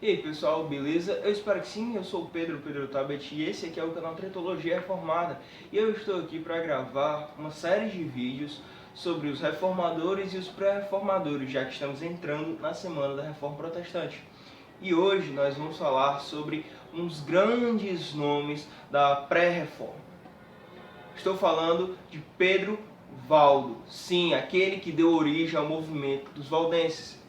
E aí pessoal, beleza? Eu espero que sim, eu sou o Pedro Tabet e esse aqui é o canal Tretologia Reformada. E eu estou aqui para gravar uma série de vídeos sobre os reformadores e os pré-reformadores, já que estamos entrando na Semana da Reforma Protestante. E hoje nós vamos falar sobre uns grandes nomes da pré-reforma. Estou falando de Pedro Valdo, sim, aquele que deu origem ao movimento dos valdenses.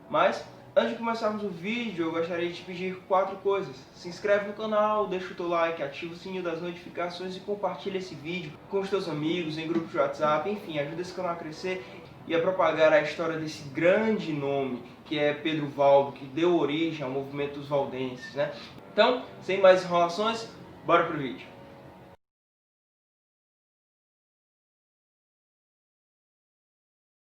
Mas, antes de começarmos o vídeo, eu gostaria de te pedir 4 coisas. Se inscreve no canal, deixa o teu like, ativa o sininho das notificações e compartilha esse vídeo com os teus amigos, em grupos de WhatsApp, enfim, ajuda esse canal a crescer e a propagar a história desse grande nome, que é Pedro Valdo, que deu origem ao movimento dos valdenses, né? Então, sem mais enrolações, bora pro vídeo.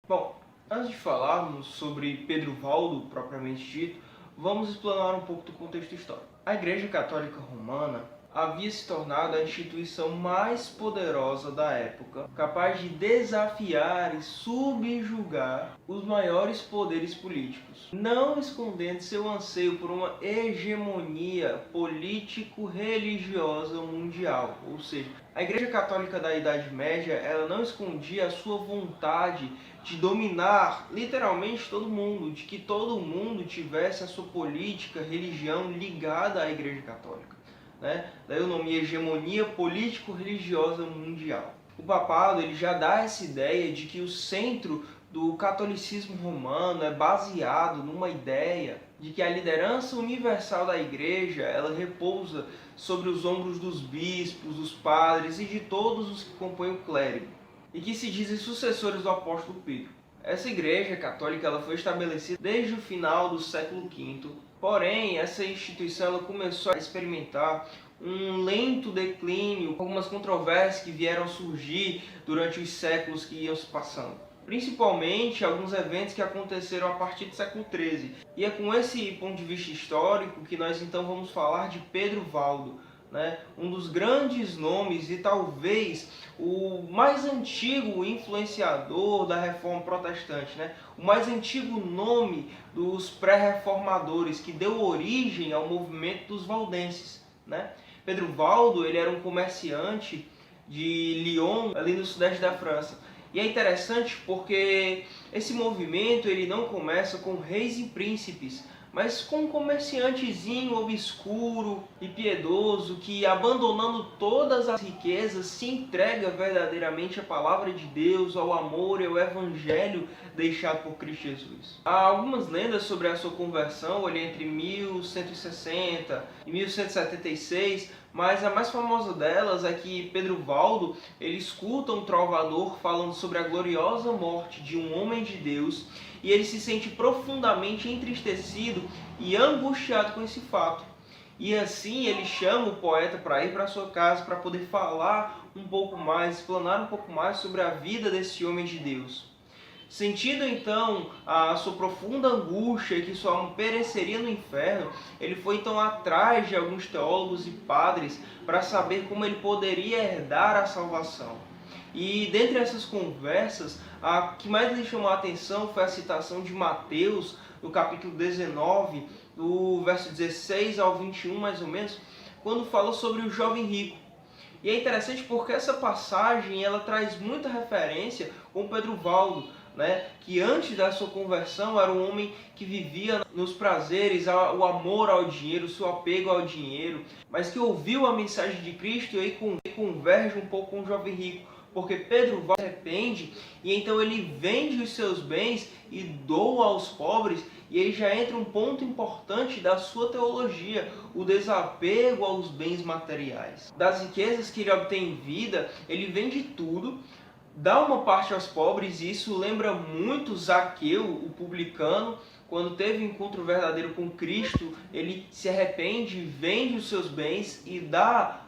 Bom, antes de falarmos sobre Pedro Valdo propriamente dito, vamos explanar um pouco do contexto histórico. A Igreja Católica Romana havia se tornado a instituição mais poderosa da época, capaz de desafiar e subjugar os maiores poderes políticos, não escondendo seu anseio por uma hegemonia político-religiosa mundial. Ou seja, a Igreja Católica da Idade Média ela não escondia a sua vontade de dominar literalmente todo mundo, de que todo mundo tivesse a sua política, religião ligada à Igreja Católica. Né? Daí o nome hegemonia político-religiosa mundial. O papado ele já dá essa ideia de que o centro do catolicismo romano é baseado numa ideia de que a liderança universal da igreja ela repousa sobre os ombros dos bispos, dos padres e de todos os que compõem o clero, e que se dizem sucessores do apóstolo Pedro. Essa igreja católica ela foi estabelecida desde o final do século V, porém essa instituição ela começou a experimentar um lento declínio, com algumas controvérsias que vieram surgir durante os séculos que iam se passando. Principalmente alguns eventos que aconteceram a partir do século XIII. E é com esse ponto de vista histórico que nós então vamos falar de Pedro Valdo, né? Um dos grandes nomes e talvez o mais antigo influenciador da reforma protestante, né? O mais antigo nome dos pré-reformadores que deu origem ao movimento dos valdenses, né? Pedro Valdo ele era um comerciante de Lyon, ali no sudeste da França. E é interessante porque esse movimento ele não começa com reis e príncipes, mas com um comerciantezinho obscuro e piedoso que, abandonando todas as riquezas, se entrega verdadeiramente à palavra de Deus, ao amor e ao evangelho deixado por Cristo Jesus. Há algumas lendas sobre a sua conversão ali entre 1160 e 1176, mas a mais famosa delas é que Pedro Valdo ele escuta um trovador falando sobre a gloriosa morte de um homem de Deus e ele se sente profundamente entristecido e angustiado com esse fato. E assim ele chama o poeta para ir para sua casa para poder falar um pouco mais, explanar um pouco mais sobre a vida desse homem de Deus. Sentindo então a sua profunda angústia e que sua alma pereceria no inferno, ele foi então atrás de alguns teólogos e padres para saber como ele poderia herdar a salvação. E dentre essas conversas, a que mais lhe chamou a atenção foi a citação de Mateus, no capítulo 19, do verso 16 ao 21 mais ou menos, quando fala sobre o jovem rico. E é interessante porque essa passagem ela traz muita referência com Pedro Valdo, né, que antes da sua conversão era um homem que vivia nos prazeres, o amor ao dinheiro, o seu apego ao dinheiro, mas que ouviu a mensagem de Cristo e aí converge um pouco com o jovem rico, porque Pedro Valdo se arrepende e então ele vende os seus bens e doa aos pobres, e aí já entra um ponto importante da sua teologia, o desapego aos bens materiais. Das riquezas que ele obtém em vida, ele vende tudo, dá uma parte aos pobres, e isso lembra muito Zaqueu, o publicano, quando teve um encontro verdadeiro com Cristo, ele se arrepende, vende os seus bens e dá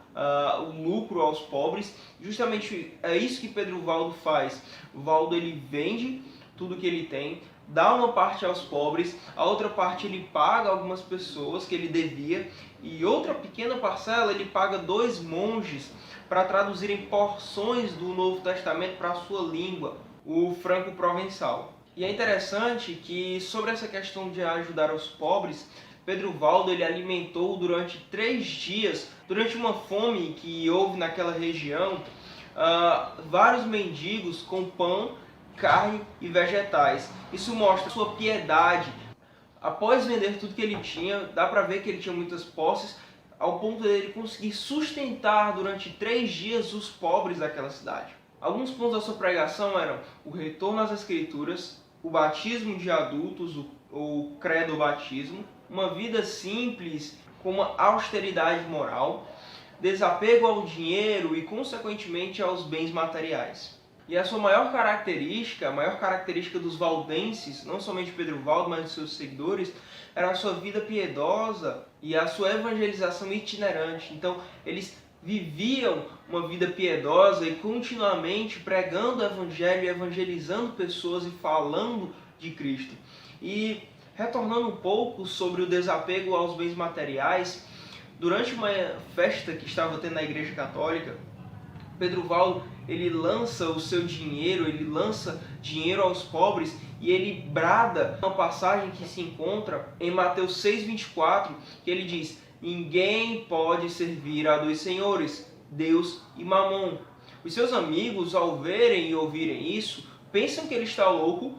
o lucro aos pobres. Justamente é isso que Pedro Valdo faz. O Valdo ele vende tudo que ele tem, dá uma parte aos pobres, a outra parte ele paga algumas pessoas que ele devia, e outra pequena parcela ele paga 2 monges para traduzirem porções do Novo Testamento para a sua língua, o franco-provençal. E é interessante que sobre essa questão de ajudar os pobres, Pedro Valdo ele alimentou durante 3 dias, durante uma fome que houve naquela região, vários mendigos com pão, carne e vegetais. Isso mostra sua piedade. Após vender tudo que ele tinha, dá para ver que ele tinha muitas posses, ao ponto dele conseguir sustentar durante 3 dias os pobres daquela cidade. Alguns pontos da sua pregação eram o retorno às Escrituras, o batismo de adultos, o credo batismo, uma vida simples com uma austeridade moral, desapego ao dinheiro e, consequentemente, aos bens materiais. E a sua maior característica dos valdenses, não somente Pedro Valdo, mas de seus seguidores, era a sua vida piedosa e a sua evangelização itinerante. Então, eles viviam uma vida piedosa e continuamente pregando o Evangelho, evangelizando pessoas e falando de Cristo. E retornando um pouco sobre o desapego aos bens materiais, durante uma festa que estava tendo na Igreja Católica, Pedro Valdo ele lança o seu dinheiro, ele lança dinheiro aos pobres e ele brada uma passagem que se encontra em Mateus 6,24, que ele diz: ninguém pode servir a 2 senhores, Deus e Mamon. Os seus amigos, ao verem e ouvirem isso, pensam que ele está louco,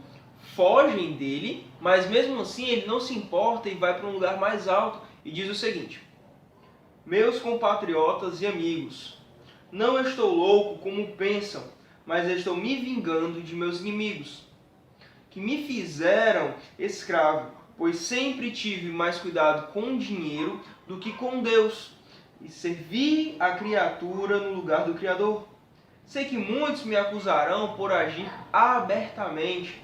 fogem dele, mas mesmo assim ele não se importa e vai para um lugar mais alto e diz o seguinte: meus compatriotas e amigos, não estou louco como pensam, mas estou me vingando de meus inimigos, que me fizeram escravo, pois sempre tive mais cuidado com o dinheiro do que com Deus, e servi a criatura no lugar do Criador. Sei que muitos me acusarão por agir abertamente,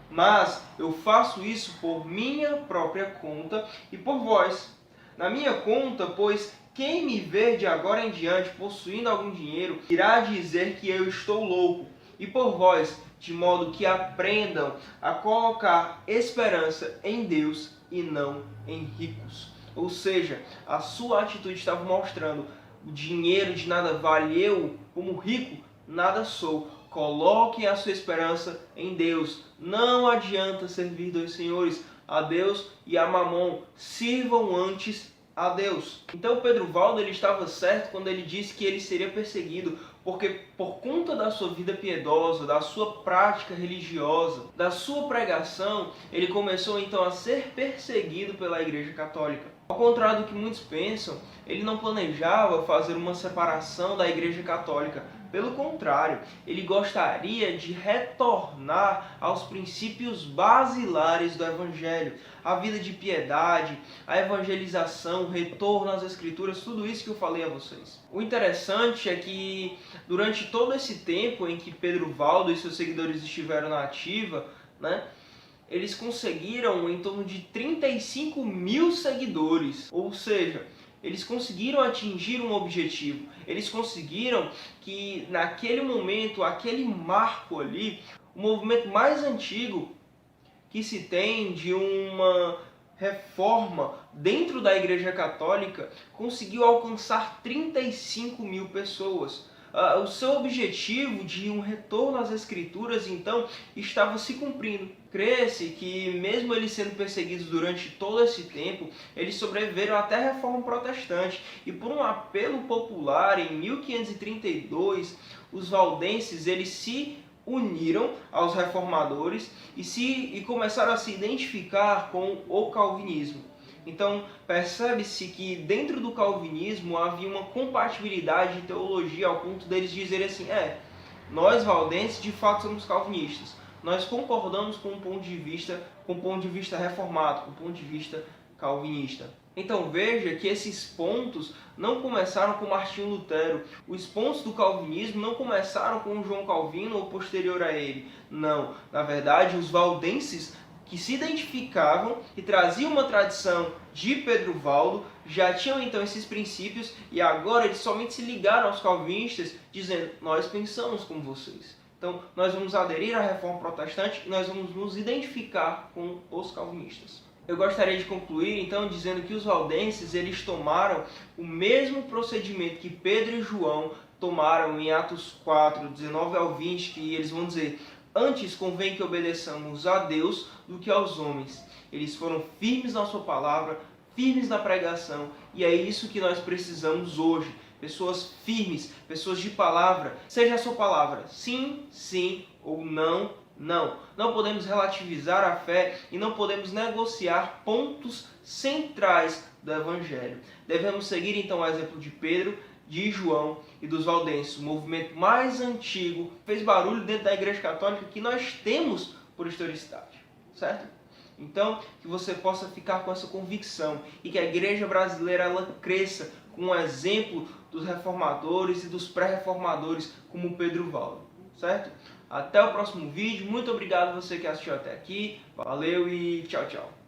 mas eu faço isso por minha própria conta e por vós. Na minha conta, pois quem me ver de agora em diante possuindo algum dinheiro irá dizer que eu estou louco, e por vós, de modo que aprendam a colocar esperança em Deus e não em ricos. Ou seja, a sua atitude estava mostrando: o dinheiro de nada vale, eu, como rico, nada sou. Coloquem a sua esperança em Deus. Não adianta servir 2 senhores, a Deus e a Mamon. Sirvam antes a Deus. Então Pedro Valdo ele estava certo quando ele disse que ele seria perseguido, porque por conta da sua vida piedosa, da sua prática religiosa, da sua pregação, ele começou então a ser perseguido pela Igreja Católica. Ao contrário do que muitos pensam, ele não planejava fazer uma separação da Igreja Católica. Pelo contrário, ele gostaria de retornar aos princípios basilares do Evangelho, a vida de piedade, a evangelização, o retorno às Escrituras, tudo isso que eu falei a vocês. O interessante é que durante todo esse tempo em que Pedro Valdo e seus seguidores estiveram na ativa, eles conseguiram em torno de 35 mil seguidores, ou seja, eles conseguiram atingir um objetivo. Eles conseguiram que naquele momento, aquele marco ali, o movimento mais antigo que se tem de uma reforma dentro da Igreja Católica conseguiu alcançar 35 mil pessoas. O seu objetivo de um retorno às Escrituras, então, estava se cumprindo. Crê-se que, mesmo eles sendo perseguidos durante todo esse tempo, eles sobreviveram até a Reforma Protestante. E por um apelo popular, em 1532, os valdenses eles se uniram aos reformadores e começaram a se identificar com o calvinismo. Então, percebe-se que dentro do calvinismo havia uma compatibilidade de teologia ao ponto deles dizerem assim: nós valdenses de fato somos calvinistas. Nós concordamos com um ponto de vista reformado, com um ponto de vista calvinista. Então veja que esses pontos não começaram com Martinho Lutero. Os pontos do calvinismo não começaram com João Calvino ou posterior a ele. Não, na verdade os valdenses que se identificavam e traziam uma tradição de Pedro Valdo já tinham então esses princípios e agora eles somente se ligaram aos calvinistas dizendo: nós pensamos como vocês. Então nós vamos aderir à Reforma Protestante e nós vamos nos identificar com os calvinistas. Eu gostaria de concluir então dizendo que os valdenses eles tomaram o mesmo procedimento que Pedro e João tomaram em Atos 4, 19 ao 20, que eles vão dizer: antes convém que obedeçamos a Deus do que aos homens. Eles foram firmes na sua palavra, firmes na pregação, e é isso que nós precisamos hoje. Pessoas firmes, pessoas de palavra. Seja a sua palavra sim, sim ou não, não. Não podemos relativizar a fé e não podemos negociar pontos centrais do Evangelho. Devemos seguir então o exemplo de Pedro, de João e dos Valdenses, o movimento mais antigo, fez barulho dentro da Igreja Católica que nós temos por historicidade, certo? Então, que você possa ficar com essa convicção e que a Igreja brasileira ela cresça com o exemplo dos reformadores e dos pré-reformadores como Pedro Valdo, certo? Até o próximo vídeo, muito obrigado a você que assistiu até aqui, valeu e tchau, tchau.